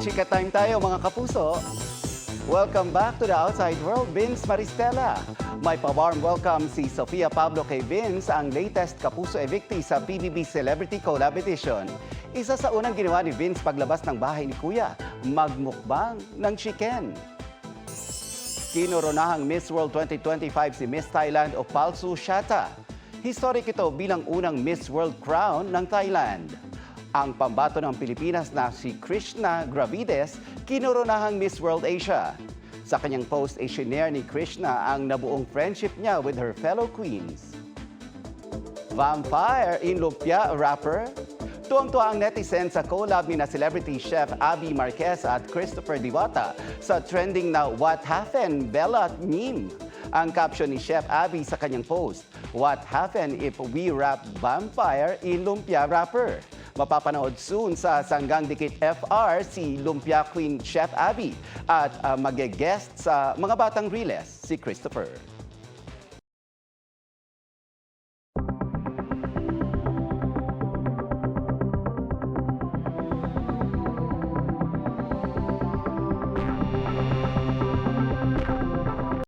Mag-chika time tayo mga kapuso. Welcome back to the Outside World, Vince Maristela. May pa-warm welcome si Sofia Pablo kay Vince, ang latest kapuso evictee sa PBB Celebrity Collab Edition. Isa sa unang ginawa ni Vince paglabas ng bahay ni Kuya, magmukbang ng chicken. Kinoronahang Miss World 2025 si Miss Thailand Opalsu Shatta. Historic ito bilang unang Miss World crown ng Thailand. Ang pambato ng Pilipinas na si Krishna Gravides, kinoronahang Miss World Asia. Sa kanyang post, isinare ni Krishna ang nabuong friendship niya with her fellow queens. Vampire in lumpia wrapper? Tuwang-tuwa ang netizen sa collab ni na celebrity chef Abby Marquez at Christopher Diwata sa trending na What Happened Bella meme. Ang caption ni Chef Abby sa kanyang post, What happened if we wrap vampire in lumpia wrapper? Mapapanood soon sa Sanggang Dikit FR si Lumpia Queen Chef Abby at mag-guest sa Mga Batang Riles si Christopher.